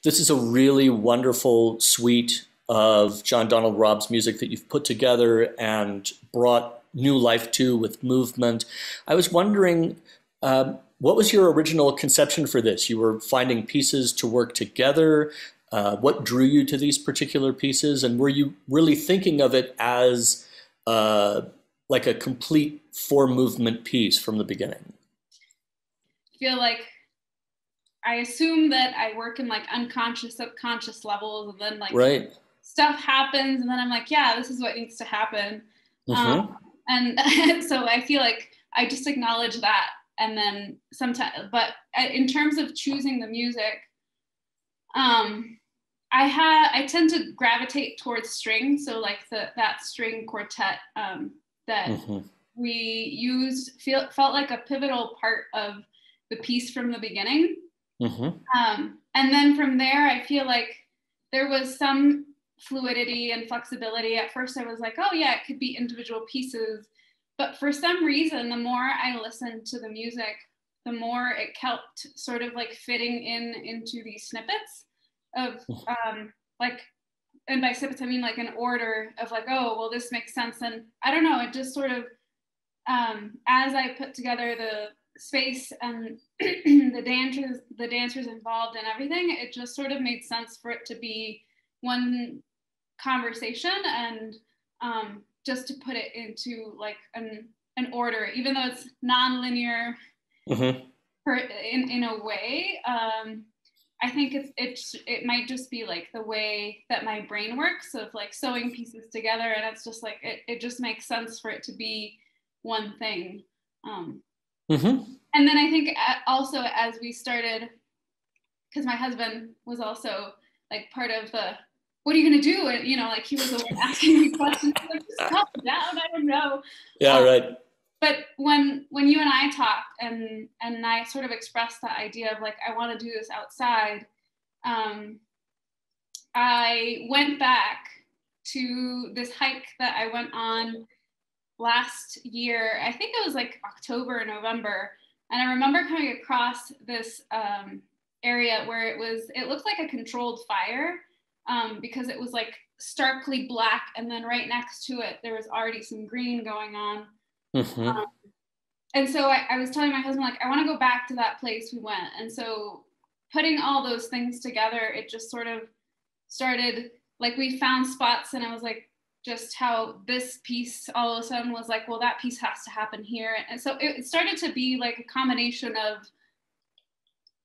This is a really wonderful suite of John Donald Robb's music that you've put together and brought new life to with movement. I was wondering, what was your original conception for this? You were finding pieces to work together. What drew you to these particular pieces? And were you really thinking of it as uh, like a complete four movement piece from the beginning? Feel like I assume that I work in like unconscious, subconscious levels, and then like Right. stuff happens, and then I'm like, yeah, this is what needs to happen. Mm-hmm. And so I feel like I just acknowledge that, and then sometimes, but in terms of choosing the music, um, I tend to gravitate towards string, so like that string quartet that Mm-hmm. we used felt like a pivotal part of the piece from the beginning. Mm-hmm. And then from there, I feel like there was some fluidity and flexibility. At first, I was like, oh, yeah, it could be individual pieces. But for some reason, the more I listened to the music, the more it kept sort of like fitting into these snippets of like, and by snippets, I mean like an order of like, oh, well, this makes sense. And I don't know, it just sort of, as I put together the space and the dancers involved and everything, it just sort of made sense for it to be one conversation, and just to put it into like an order, even though it's non-linear Mm-hmm. in a way. I think it might just be like the way that my brain works of like sewing pieces together, and it's just like it just makes sense for it to be one thing. um, Mm-hmm. and then I think also as we started, because my husband was also like part of the what are you going to do, and like he was the one asking me questions like just calm down, I don't know. Yeah, um, right. but when you and I talked, and I sort of expressed the idea of like I want to do this outside, um, I went back to this hike that I went on last year. I think it was like October or November. And I remember coming across this area where it looked like a controlled fire, because it was like starkly black. And then right next to it, there was already some green going on. Mm-hmm. Um, and so I was telling my husband, like, I want to go back to that place we went. And so putting all those things together, it just sort of started, like we found spots, and I was like, just how this piece all of a sudden was like, well, that piece has to happen here. And so it started to be like a combination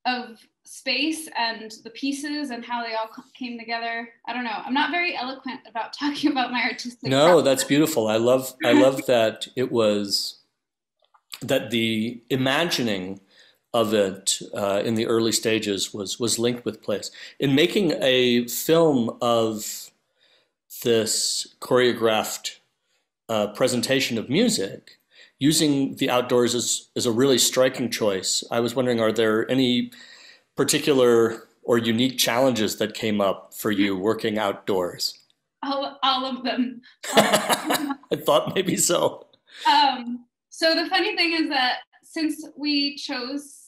of space and the pieces and how they all came together. I don't know. I'm not very eloquent about talking about my artistic No, process. that's beautiful. I love that it was that the imagining of it in the early stages was linked with place. In making a film of this choreographed presentation of music, using the outdoors is a really striking choice. I was wondering, are there any particular or unique challenges that came up for you working outdoors? All of them. I thought maybe so. So the funny thing is that since we chose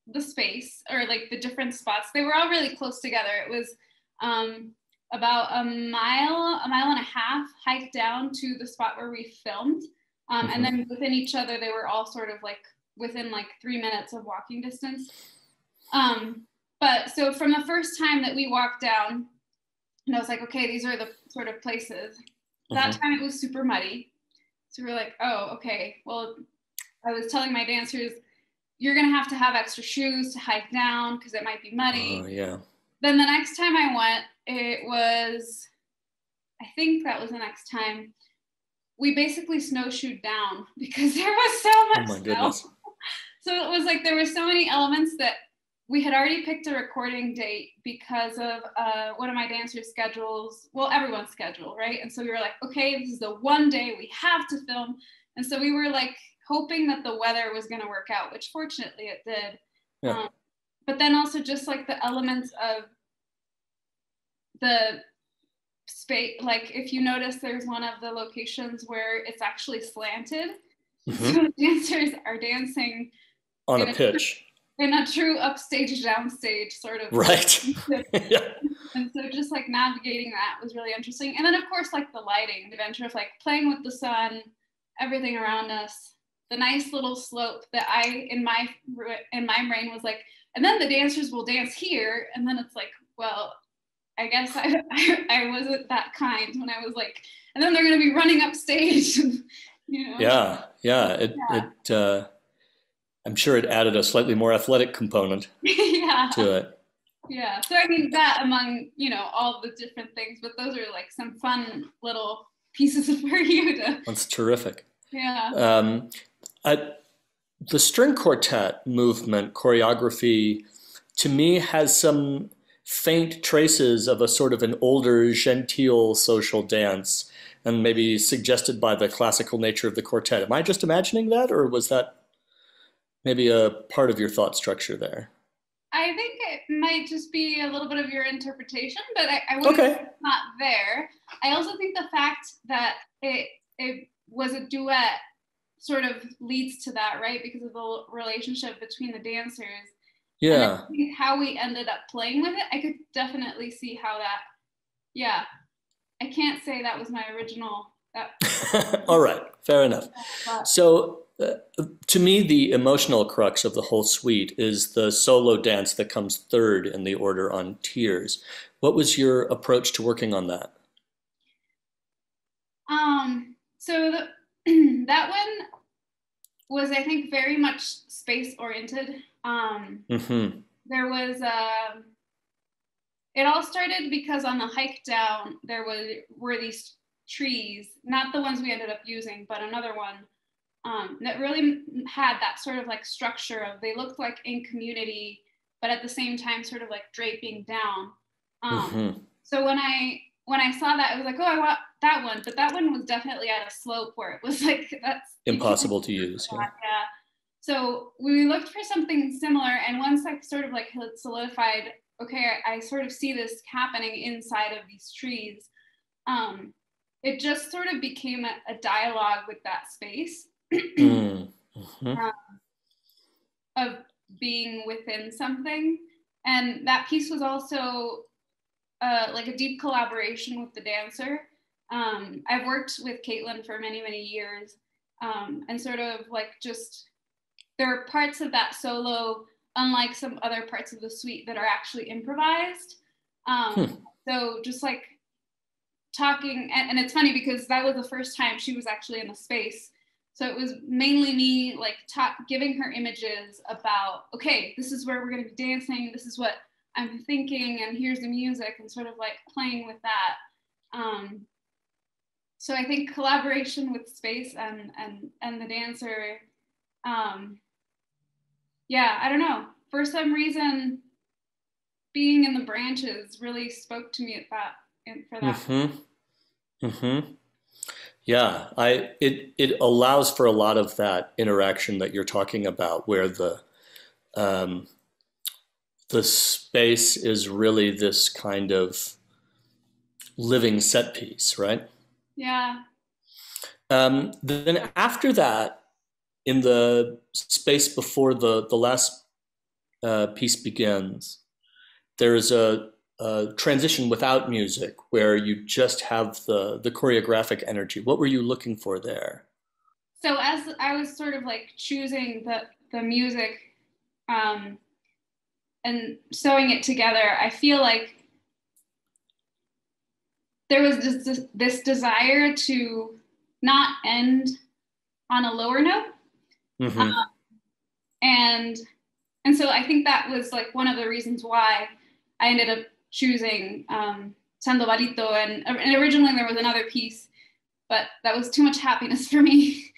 the space, or like the different spots, they were all really close together. It was about a mile and a half hike down to the spot where we filmed. And Hmm. then within each other, they were all sort of like within like 3 minutes of walking distance. But so from the first time that we walked down, and I was like, okay, these are the sort of places. That Hmm. time it was super muddy. So we were like, oh, okay. Well, I was telling my dancers, you're going to have extra shoes to hike down because it might be Oh muddy. yeah. Then the next time I went, I think that was the next time, we basically snowshoed down because there was so Oh much my snow. goodness. So it was like there were so many elements that we had already picked a recording date because of one of my dancers' schedules, well, everyone's schedule, right? And so we were like, okay, this is the one day we have to film. And so we were like hoping that the weather was going to work out, which fortunately it did. Yeah. Um, but then also just like the elements of the space, like if you notice, there's one of the locations where it's actually slanted. So Hmm. the dancers are dancing On a in a pitch. in a true upstage, downstage sort of. Right. Yeah. And so just like navigating that was really interesting. And then of course, like the lighting, the adventure of like playing with the sun, everything around us, the nice little slope that in my brain was like, and then the dancers will dance here. And then it's like, well, I guess I wasn't that kind when I was like, and then they're going to be running up stage, you know? Yeah. I'm sure it added a slightly more athletic component to it. Yeah. So I mean that among, you know, all the different things, but those are like some fun little pieces for you to. That's terrific. Yeah. The string quartet movement choreography, to me, has some faint traces of a sort of an older, genteel social dance, and maybe suggested by the classical nature of the quartet. Am I just imagining that, or was that maybe a part of your thought structure there? I think it might just be a little bit of your interpretation, but I wouldn't say it's not there. I also think the fact that it was a duet sort of leads to that, right? Because of the relationship between the dancers. Yeah. And how we ended up playing with it, I could definitely see how that, yeah. I can't say that was my original. All right, fair enough. So to me, the emotional crux of the whole suite is the solo dance that comes third in the order on Tears. What was your approach to working on that? So that one was, I think, very much space oriented. There was it all started because on the hike down there were these trees, not the ones we ended up using, but another one that really had that sort of like structure of, they looked like in community, but at the same time sort of like draping down. So when I saw that, I was like, oh, I want that one, but that one was definitely at a slope where it was like, that's impossible to use. Yeah. So we looked for something similar, and once I sort of like had solidified, okay, I sort of see this happening inside of these trees. It just sort of became a dialogue with that space of being within something. And that piece was also like a deep collaboration with the dancer. I've worked with Caitlin for many, many years, and sort of like just, there are parts of that solo, unlike some other parts of the suite, that are actually improvised. So just like talking, and it's funny because that was the first time she was actually in the space. So it was mainly me like giving her images about, okay, this is where we're going to be dancing. This is what I'm thinking, and here's the music, and sort of like playing with that. So I think collaboration with space and the dancer, yeah, I don't know. For some reason, being in the branches really spoke to me for that. Yeah, it allows for a lot of that interaction that you're talking about, where the space is really this kind of living set piece, right? Yeah. Then after that, in the space before the last piece begins, there's a transition without music where you just have the choreographic energy. What were you looking for there? So as I was sort of like choosing the music and sewing it together, I feel like there was this desire to not end on a lower note. And so I think that was like one of the reasons why I ended up choosing Sandovalito, and originally there was another piece, but that was too much happiness for me.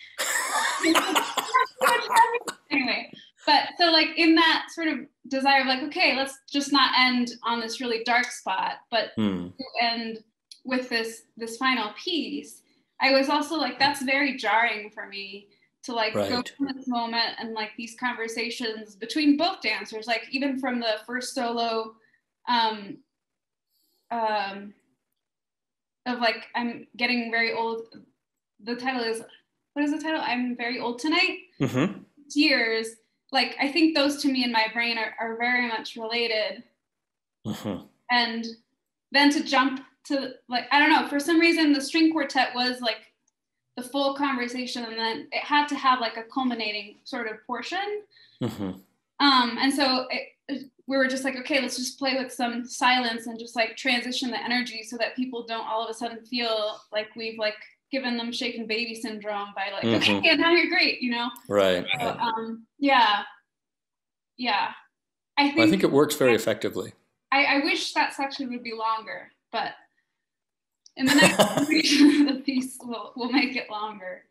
Anyway, but so like in that sort of desire of like, okay, let's just not end on this really dark spot, but to end with this final piece, I was also like, that's very jarring for me to like go from this moment and like these conversations between both dancers, like even from the first solo of like, I'm getting very old. The title is, what is the title? I'm very old tonight. Tears like, I think those to me in my brain are very much related. Mm-hmm. And then to jump to, like, I don't know, for some reason the string quartet was like the full conversation, and then it had to have like a culminating sort of portion. Mm-hmm. And so we were just like, okay, let's just play with some silence and just like transition the energy so that people don't all of a sudden feel like we've like given them shaken baby syndrome by like, Mm-hmm. okay, and now you're great, you know? Right. So, Right. yeah. I Well, I think think it works very effectively. I wish that section would be longer, but in the next version of the piece, we'll make it longer.